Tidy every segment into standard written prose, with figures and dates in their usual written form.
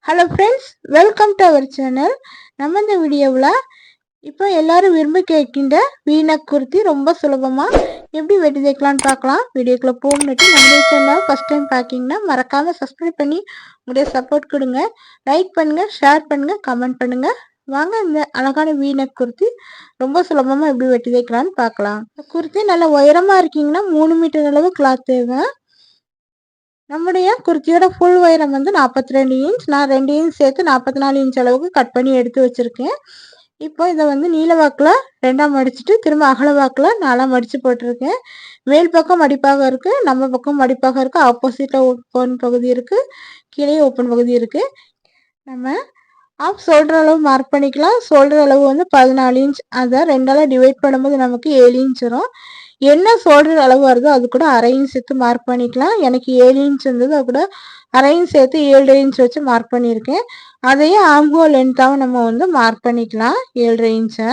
Hello friends, welcome to our channel. நம்ம இந்த வீடியோவில் இப்போ எல்லாரும் விரும்பி கேட்கின்ற வீனக் குர்த்தி ரொம்ப சுலபமாக எப்படி வெட்டி தைக்கலான்னு பார்க்கலாம். வீடியோக்குள்ளே போகணுட்டு நம்மளுடைய சேனல் ஃபஸ்ட் டைம் பார்க்கிங்கன்னா மறக்காமல் சப்ஸ்கிரைப் பண்ணி உங்களுடைய சப்போர்ட் கொடுங்க. லைக் பண்ணுங்கள், ஷேர் பண்ணுங்கள், கமெண்ட் பண்ணுங்கள். வாங்க இந்த அழகான வீனக் குர்த்தி ரொம்ப சுலபமாக எப்படி வெட்டி தைக்கலான்னு பார்க்கலாம். இந்த குர்த்தி நல்லா உயரமாக இருக்கீங்கன்னா 3 மீட்டர் அளவு கிளாத் தேவை. நம்முடைய குர்த்தியோட ஃபுல் உயரம் வந்து 42 இன்ச். நான் 2 இன்ச் சேர்த்து 44 இன்ச் அளவுக்கு கட் பண்ணி எடுத்து வச்சுருக்கேன். இப்போ இதை வந்து நீல வாக்கில் 2ஆக மடிச்சுட்டு திரும்ப அகல வாக்கில் 4ஆக மடித்து போட்டிருக்கேன். மேல் பக்கம் மடிப்பாக இருக்குது, நம்ம பக்கம் மடிப்பாக இருக்குது. ஆப்போசிட்டில் ஓப்பன் பகுதி இருக்குது, கீழே ஓப்பன் பகுதி இருக்குது. நம்ம ஆஃப் ஷோல்டர் அளவு மார்க் பண்ணிக்கலாம். ஷோல்டர் அளவு வந்து 14 இன்ச். அதை 2ஆல் டிவைட் பண்ணும்போது நமக்கு 7 இன்ச் வரும். என்ன ஷோல்டர் அளவு வருதோ அது கூட அரை இன்ச் சேர்த்து மார்க் பண்ணிக்கலாம். எனக்கு 7 இன்ச் இருந்தது, அது கூட அரை இன்ச் சேர்த்து 7 இன்ச் வச்சு மார்க் பண்ணியிருக்கேன். அதையே ஆம்ஹோல் லென்த்தாகவும் நம்ம வந்து மார்க் பண்ணிக்கலாம். 7 இன்ச்சை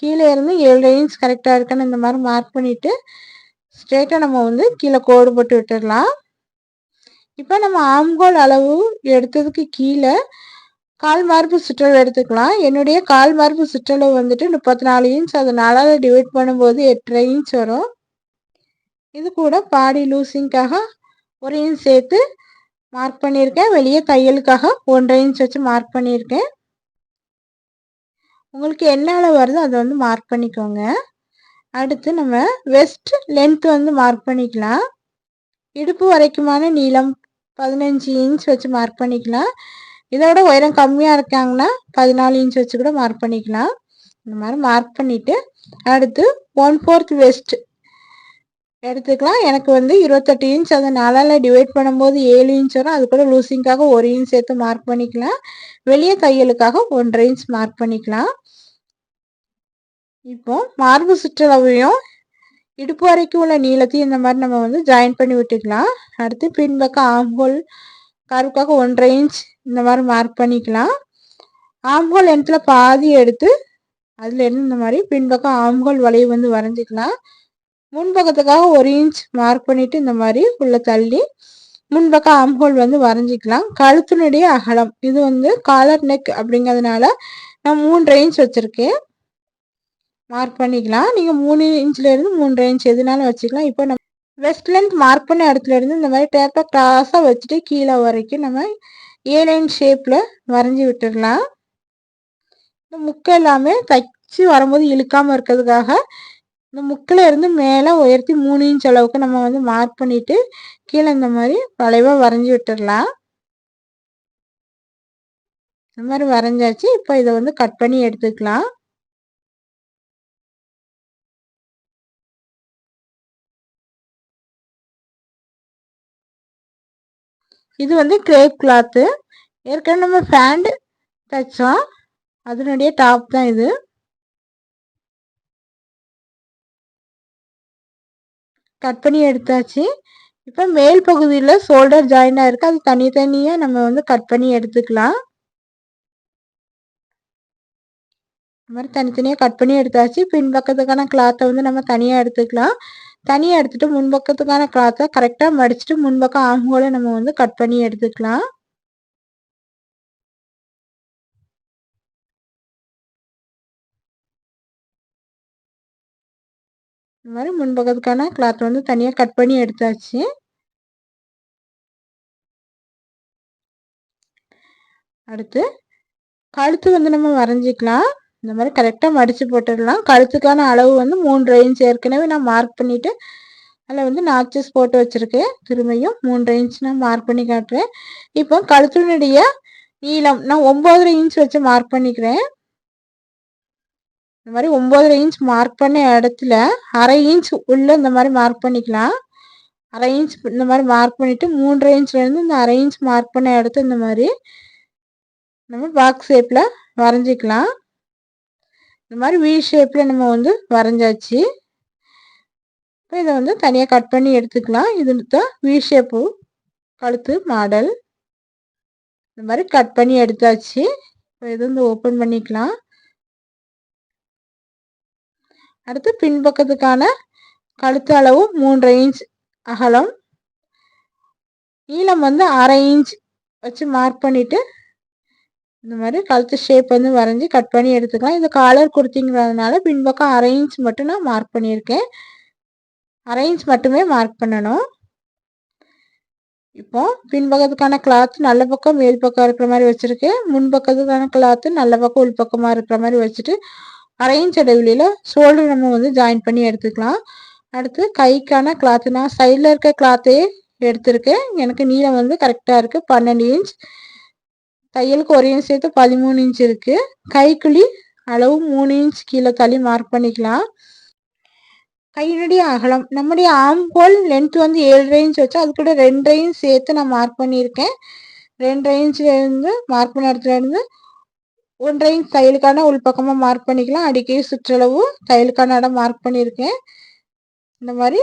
கீழே இருந்து 7 இன்ச் கரெக்டாக இருக்குன்னு இந்த மாதிரி மார்க் பண்ணிவிட்டு ஸ்ட்ரெயிட்டாக நம்ம வந்து கீழே கோடு போட்டு விட்டுடலாம். இப்போ நம்ம ஆம்ஹோல் அளவு எடுத்ததுக்கு கீழே கால் மார்பு சுற்றளவு எடுத்துக்கலாம். என்னுடைய கால் மார்பு சுற்றளவு வந்துட்டு 34 இன்ச். அதை 4ஆல் டிவைட் பண்ணும்போது 8.5 இன்ச் வரும். இது கூட பாடி லூசிங்காக 1 இன்ச் சேர்த்து மார்க் பண்ணியிருக்கேன். வெளியே தையலுக்காக 1.5 இன்ச் வச்சு மார்க் பண்ணியிருக்கேன். உங்களுக்கு என்ன அளவு வருதோ அதை வந்து மார்க் பண்ணிக்கோங்க. அடுத்து நம்ம வெஸ்ட் லென்த் வந்து மார்க் பண்ணிக்கலாம். இடுப்பு வரைக்குமான நீளம் 15 இன்ச் வச்சு மார்க் பண்ணிக்கலாம். இதோட உயரம் கம்மியாக இருக்காங்கன்னா 14 இன்ச் வச்சு கூட மார்க் பண்ணிக்கலாம். இந்த மாதிரி மார்க் பண்ணிவிட்டு அடுத்து 1/4 வெஸ்ட் எடுத்துக்கலாம். எனக்கு வந்து 28 இன்ச். அதை 4ஆல் டிவைட் பண்ணும்போது 7 இன்ச் வரும். அது கூட லூசிங்காக 1 இன்ச் சேர்த்து மார்க் பண்ணிக்கலாம். வெளியே தையலுக்காக 1.5 இன்ச் மார்க் பண்ணிக்கலாம். இப்போ மார்பு சுற்றளவையும் இடுப்பு வரைக்கும் உள்ள நீளத்தையும் இந்த மாதிரி நம்ம வந்து ஜாயின் பண்ணி விட்டுக்கலாம். அடுத்து பின்பக்கம் ஆம்ஹோல் கருவுக்காக 1.5 இன்ச் இந்த மாதிரி மார்க் பண்ணிக்கலாம். ஆம்ஹோல் லென்த்தில் பாதி எடுத்து அதுலேருந்து இந்த மாதிரி பின்பக்கம் ஆம்ஹோல் வளைவு வந்து வரைஞ்சிக்கலாம். முன்பக்கத்துக்காக 1 இன்ச் மார்க் பண்ணிவிட்டு இந்த மாதிரி உள்ள தள்ளி முன்பக்கம் ஆம்ஹோல் வந்து வரைஞ்சிக்கலாம். கழுத்தினுடைய அகலம் இது வந்து காலர் நெக் அப்படிங்கிறதுனால நான் 3.5 இன்ச் வச்சுருக்கேன். மார்க் பண்ணிக்கலாம். நீங்கள் 3 இன்ச்லேருந்து 3.5 இன்ச் எதுனாலும் வச்சுக்கலாம். இப்போ நம்ம வெஸ்ட் லென்த் மார்க் பண்ண இடத்துல இருந்து இந்த மாதிரி டேப்பை கிராஸாக வச்சுட்டு கீழே வரைக்கும் நம்ம ஏலைன் ஷேப்பில் வரைஞ்சி விட்டுடலாம். இந்த முக்கை எல்லாமே தைச்சி வரும்போது இழுக்காமல் இருக்கிறதுக்காக இந்த முக்கில் இருந்து மேலே உயர்த்தி 3 இன்ச் அளவுக்கு நம்ம வந்து மார்க் பண்ணிவிட்டு கீழே இந்த மாதிரி வளைவாக வரைஞ்சி விட்டுடலாம். இந்த மாதிரி வரைஞ்சாச்சு. இப்போ இதை வந்து கட் பண்ணி எடுத்துக்கலாம். இது வந்து கிரேப் கிளாத்து. ஏற்கனவே நம்ம ஃபேண்ட் தைச்சோம், அதனுடைய டாப் தான் இது. கட் பண்ணி எடுத்தாச்சு. இப்போ மேல் பகுதியில் ஷோல்டர் ஜாயிண்டாக இருக்குது, அது தனித்தனியாக நம்ம வந்து கட் பண்ணி எடுத்துக்கலாம். இந்த மாதிரி தனித்தனியாக கட் பண்ணி எடுத்தாச்சு. பின்பக்கத்துக்கான கிளாத்தை வந்து நம்ம தனியாக எடுத்துக்கலாம். தனியாக எடுத்துகிட்டு முன்பக்கத்துக்கான கிளாத்தை கரெக்டாக மடிச்சுட்டு முன்பக்கம் ஆம்ஹோலை நம்ம வந்து கட் பண்ணி எடுத்துக்கலாம். இந்த மாதிரி முன்பக்கத்துக்கான கிளாத் வந்து தனியாக கட் பண்ணி எடுத்தாச்சு. அடுத்து கழுத்து வந்து நம்ம வரைஞ்சிக்கலாம். இந்த மாதிரி கரெக்டாக மடித்து போட்டுடலாம். கழுத்துக்கான அளவு வந்து 3.5 இன்ச் ஏற்கனவே நான் மார்க் பண்ணிவிட்டு அதில் வந்து நாச்சஸ் போட்டு வச்சுருக்கேன். திரும்பியும் 3.5 இன்ச் நான் மார்க் பண்ணி காட்டுறேன். இப்போ கழுத்தினுடைய நீளம் நான் 9.5 இன்ச் வச்சு மார்க் பண்ணிக்கிறேன். இந்த மாதிரி 9.5 இன்ச் மார்க் பண்ண இடத்துல அரை இன்ச் உள்ளே இந்த மாதிரி மார்க் பண்ணிக்கலாம். அரை இன்ச் இந்த மாதிரி மார்க் பண்ணிவிட்டு 3.5 இன்ச்லேருந்து இந்த அரை இன்ச் மார்க் பண்ண இடத்த இந்த மாதிரி நம்ம பாக்ஸ் ஷேப்பில் வரைஞ்சிக்கலாம். இந்த மாதிரி வி ஷேப்பில் நம்ம வந்து வரைஞ்சாச்சு. இப்போ இதை வந்து தனியாக கட் பண்ணி எடுத்துக்கலாம். இது தான் வி ஷேப்பு கழுத்து மாடல். இந்த மாதிரி கட் பண்ணி எடுத்தாச்சு. இப்போ இது வந்து ஓப்பன் பண்ணிக்கலாம். அடுத்து பின்பக்கத்துக்கான கழுத்து அளவு 3.5 இன்ச் அகலம், நீளம் வந்து அரை இன்ச் வச்சு மார்க் பண்ணிவிட்டு இந்த மாதிரி கழுத்து ஷேப் வந்து வரைஞ்சி கட் பண்ணி எடுத்துக்கலாம். இது காலர் குர்த்திங்கிறதுனால பின்பக்கம் அரை இன்ச் மட்டும் நான் மார்க் பண்ணியிருக்கேன். அரை இன்ச் மட்டுமே மார்க் பண்ணணும். இப்போ பின்பக்கத்துக்கான கிளாத் நல்ல பக்கம் மேல் பக்கம் இருக்கிற மாதிரி வச்சுருக்கேன். முன்பக்கத்துக்கான கிளாத்து நல்ல பக்கம் உள் பக்கமாக இருக்கிற மாதிரி வச்சுட்டு அரை இன்ச் இடைவெளியில் ஷோல்டர் நம்ம வந்து ஜாயின் பண்ணி எடுத்துக்கலாம். அடுத்து கைக்கான கிளாத்து நான் சைடில் இருக்க கிளாத்தையே எடுத்திருக்கேன். எனக்கு நீளம் வந்து கரெக்டாக இருக்குது 12 இன்ச். தையலுக்கு ஒரு இன்ச் சேர்த்து 13 இன்ச் இருக்குது. கைக்குழி அளவு 3 இன்ச் கீழே தள்ளி மார்க் பண்ணிக்கலாம். கையினுடைய அகலம் நம்முடைய ஆம் ஹோல் லென்த் வந்து 7 இன்ச் வச்சு அது கூட 2 இன்ச் சேர்த்து நான் மார்க் பண்ணியிருக்கேன். 2 இன்ச்லேருந்து மார்க் பண்ண இடத்துலேருந்து 1 இன்ச் தையலுக்கான உள்பக்கமாக மார்க் பண்ணிக்கலாம். அடிக்கடி சுற்றளவு தையலுக்கான இடம் மார்க் பண்ணியிருக்கேன். இந்த மாதிரி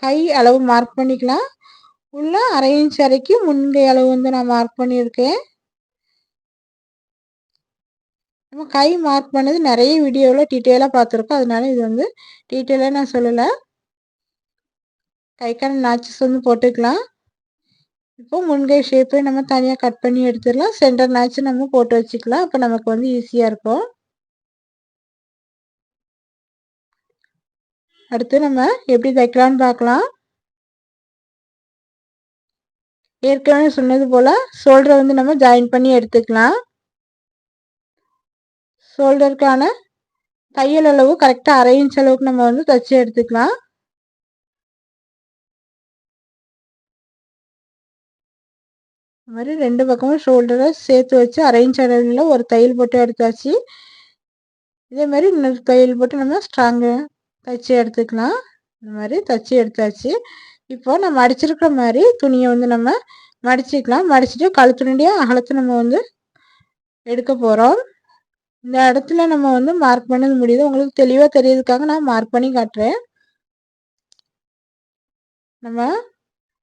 கை அளவு மார்க் பண்ணிக்கலாம். உள்ள அரை இன்ச் வரைக்கும் முன்கை அளவு வந்து நான் மார்க் பண்ணியிருக்கேன். நம்ம கை மார்க் பண்ணது நிறைய வீடியோவில் டீட்டெயிலாக பார்த்துருக்கோம். அதனால இது வந்து டீட்டெயிலாக நான் சொல்லலை. கைக்கான நாச்சஸ் வந்து போட்டுக்கலாம். இப்போ முன்கை ஷேப்பை நம்ம தனியாக கட் பண்ணி எடுத்துடலாம். சென்டர் நாச்சு நம்ம போட்டு வச்சுக்கலாம். அப்போ நமக்கு வந்து ஈஸியாக இருக்கும். அடுத்து நம்ம எப்படி தைக்கலான்னு பார்க்கலாம். ஏற்கனவே சொன்னது போல் ஷோல்டரை வந்து நம்ம ஜாயின் பண்ணி எடுத்துக்கலாம். ஷோல்டருக்கான தையல் அளவு கரெக்டாக அரை இன்ச் அளவுக்கு நம்ம வந்து தைச்சி எடுத்துக்கலாம். இந்த மாதிரி 2 பக்கமும் ஷோல்டரை சேர்த்து வச்சு அரை இன்ச் அளவில் ஒரு தையல் போட்டு எடுத்தாச்சு. இதே மாதிரி இன்னொரு தையல் போட்டு நம்ம ஸ்ட்ராங்காக தைச்சி எடுத்துக்கலாம். இந்த மாதிரி தைச்சி எடுத்தாச்சு. இப்போ நம்ம மடிச்சிருக்கிற மாதிரி துணியை வந்து நம்ம மடிச்சிக்கலாம். மடிச்சுட்டு கழுத்துனுடைய அகலத்தை நம்ம வந்து எடுக்க போகிறோம். இந்த இடத்துல நம்ம வந்து மார்க் பண்ணது முடியுது. உங்களுக்கு தெளிவாக தெரியறதுக்காக நான் மார்க் பண்ணி காட்டுறேன். நம்ம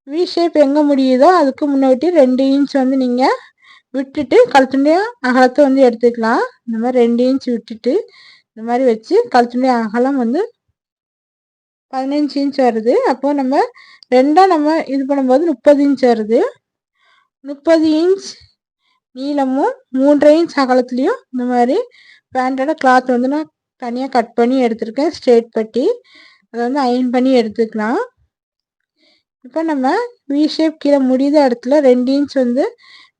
வி ஷேப் எங்கே முடியுதோ அதுக்கு முன்னாடி 2 இன்ச் வந்து நீங்கள் விட்டுட்டு கழுத்துனுடைய அகலத்தை வந்து எடுத்துக்கலாம். இந்த மாதிரி 2 இன்ச் விட்டுட்டு இந்த மாதிரி வச்சு கழுத்துனுடைய அகலம் வந்து 15 இன்ச் வருது. அப்போ நம்ம ரெண்டாக நம்ம இது பண்ணும்போது 30 இன்ச் வருது. 30 இன்ச் நீளமும் 3.5 இன்ச் அகலத்துலேயும் இந்த மாதிரி பேண்டோட கிளாத் வந்து நான் தனியாக கட் பண்ணி எடுத்துருக்கேன். ஸ்ட்ரெயிட் பட்டி அதை வந்து அயன் பண்ணி எடுத்துக்கலாம். இப்போ நம்ம வி ஷேப் கீழே முடியுத இடத்துல 2 இன்ச் வந்து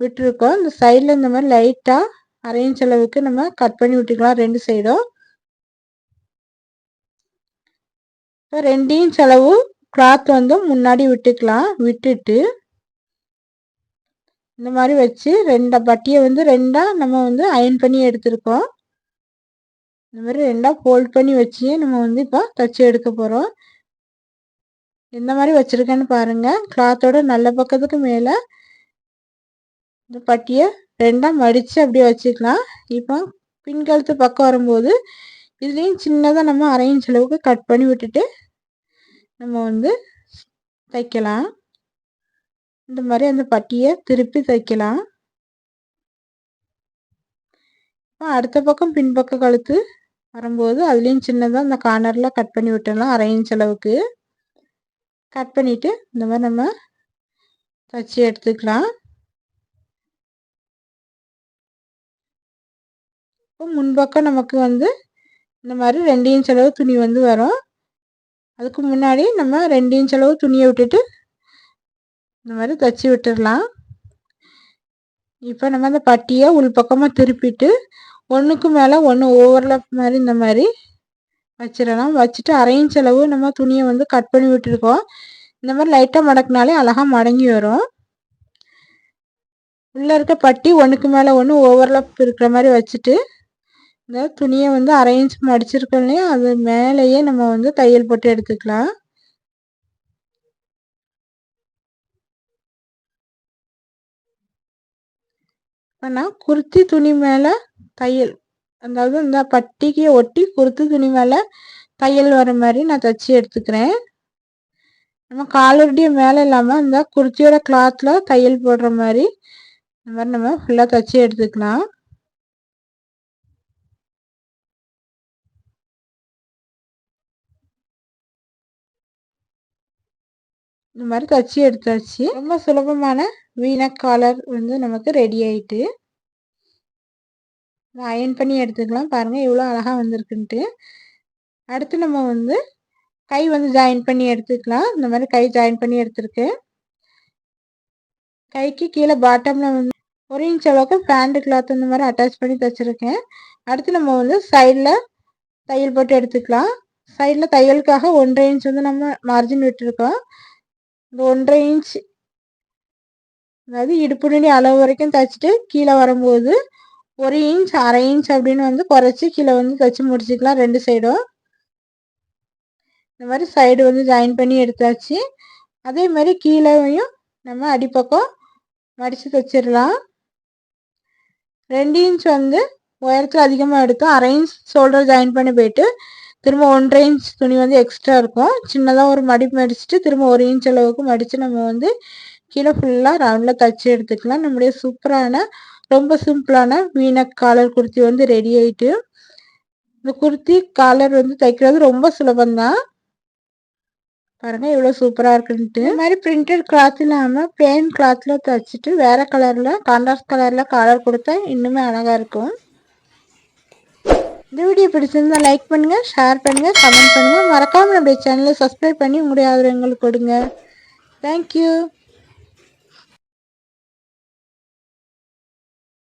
விட்டுருக்கோம். இந்த சைடில் இந்த மாதிரி லைட்டாக அரை இன்ச் அளவுக்கு நம்ம கட் பண்ணி விட்டுக்கலாம் 2 சைடும். இப்போ 2 இன்ச் அளவு கிளாத் வந்து முன்னாடி விட்டுக்கலாம். விட்டுட்டு இந்த மாதிரி வச்சு பட்டியை வந்து ரெண்டாக நம்ம வந்து அயன் பண்ணி எடுத்துருக்கோம். இந்த மாதிரி ரெண்டாக ஃபோல்ட் பண்ணி வச்சு நம்ம வந்து இப்போ தச்சு எடுக்க போகிறோம். எந்த மாதிரி வச்சுருக்கேன்னு பாருங்கள். கிளாத்தோட நல்ல பக்கத்துக்கு மேலே இந்த பட்டியை ரெண்டாக மடித்து அப்படியே வச்சுக்கலாம். இப்போ பின்கழுத்து பக்கம் வரும்போது இதுலேயும் சின்னதாக நம்ம அரை இன்ச் அளவுக்கு கட் பண்ணி விட்டுட்டு நம்ம வந்து தைக்கலாம். இந்த மாதிரி அந்த பட்டியை திருப்பி தைக்கலாம். இப்போ அடுத்த பக்கம் பின்பக்க கழுத்து வரும்போது அதுலேயும் சின்னதாக அந்த கார்னரில் கட் பண்ணி விட்டுடலாம். அரை இன்ச் அளவுக்கு கட் பண்ணிவிட்டு இந்த மாதிரி நம்ம தச்சு எடுத்துக்கலாம். இப்போ முன்பக்கம் நமக்கு வந்து இந்த மாதிரி 2 இன்ச் அளவு துணி வந்து வரும். அதுக்கு முன்னாடி நம்ம 2 இன்ச் அளவு துணியை விட்டுட்டு இந்த மாதிரி தச்சு விட்டுடலாம். இப்போ நம்ம அந்த பட்டியை உள்பக்கமாக திருப்பிட்டு ஒன்றுக்கு மேலே ஒன்று ஓவர்லாப் மாதிரி இந்த மாதிரி வச்சிடலாம். வச்சுட்டு அரை இன்ச் அளவு நம்ம துணியை வந்து கட் பண்ணி விட்டுருக்கோம். இந்த மாதிரி லைட்டாக மடக்குனாலே அழகாக மடங்கி வரும். உள்ளே இருக்க பட்டி ஒன்றுக்கு மேலே ஒன்று ஓவர்லாப் இருக்கிற மாதிரி வச்சுட்டு இந்த துணியை வந்து அரை இன்ச் மடிச்சிருக்கோம் இல்லையா, அது மேலேயே நம்ம வந்து தையல் போட்டு எடுத்துக்கலாம். இப்போ நான் குர்த்தி துணி மேலே தையல், அதாவது இந்த பட்டிக்கு ஒட்டி குர்த்தி துணி மேலே தையல் வர மாதிரி நான் தைச்சி எடுத்துக்கிறேன். நம்ம காலருடைய மேலே இல்லாமல் இந்த குர்த்தியோட கிளாத்தில் தையல் போடுற மாதிரி இந்த மாதிரி நம்ம ஃபுல்லாக தைச்சி எடுத்துக்கலாம். இந்த மாதிரி தைச்சி எடுத்தாச்சு. ரொம்ப சுலபமான வீனக் காலர் வந்து நமக்கு ரெடி ஆயிட்டு. அயன் பண்ணி எடுத்துக்கலாம். பாருங்கள் எவ்வளோ அழகாக வந்திருக்குன்ட்டு. அடுத்து நம்ம வந்து கை வந்து ஜாயின் பண்ணி எடுத்துக்கலாம். இந்த மாதிரி கை ஜாயின் பண்ணி எடுத்துருக்கு. கைக்கு கீழே பாட்டமில் வந்து 1 இன்ச் அளவுக்கு பேண்ட் கிளாத் இந்த மாதிரி அட்டாச் பண்ணி தைச்சிருக்கேன். அடுத்து நம்ம வந்து சைடில் தையல் போட்டு எடுத்துக்கலாம். சைடில் தையலுக்காக 1.5 இன்ச் வந்து நம்ம மார்ஜின் விட்டுருக்கோம். இந்த 1.5 இன்ச் அதாவது இடுப்பு நுனி அளவு வரைக்கும் தைச்சிட்டு கீழே வரும்போது 1 இன்ச் 1/2 இன்ச் அப்படின்னு வந்து குறைச்சி கீழே வந்து தைச்சி முடிச்சுக்கலாம் 2 சைடும். இந்த மாதிரி சைடு வந்து ஜாயின் பண்ணி எடுத்தாச்சு. அதே மாதிரி கீழேயும் நம்ம அடிப்பக்கம் மடித்து தைச்சிடலாம். 2 இன்ச் வந்து உயரத்தில் அதிகமாக எடுத்தோம். 1/2 இன்ச் ஷோல்டர் ஜாயின் பண்ணி போயிட்டு திரும்ப 1.5 இன்ச் துணி வந்து எக்ஸ்ட்ரா இருக்கும். சின்னதாக ஒரு மடிப்பு மடிச்சுட்டு திரும்ப 1 இன்ச் அளவுக்கு மடித்து நம்ம வந்து கீழே ஃபுல்லாக ரவுண்டில் தைச்சி எடுத்துக்கலாம். நம்முடைய சூப்பரான ரொம்ப சிம்பிளான வீனக் காலர் குர்த்தி வந்து ரெடி ஆகிட்டு. இந்த குர்த்தி காலர் வந்து தைக்கிறது ரொம்ப சுலபந்தான். பாருங்கள் எவ்வளோ சூப்பராக இருக்குன்ட்டு. இந்த மாதிரி பிரிண்டட் கிளாத் இல்லாமல் பிளெயின் கிளாத்தில் தைச்சிட்டு வேறு கலரில் கான்ட்ராஸ்ட் கலரில் காலர் கொடுத்தா இன்னுமே அழகாக இருக்கும். இந்த வீடியோ பிடிச்சிருந்தால் லைக் பண்ணுங்கள், ஷேர் பண்ணுங்கள், கமெண்ட் பண்ணுங்கள். மறக்காமல் நம்முடைய சேனலை சப்ஸ்கிரைப் பண்ணி உங்களுடைய ஆதரவு எங்களுக்கு கொடுங்க. தேங்க்யூ.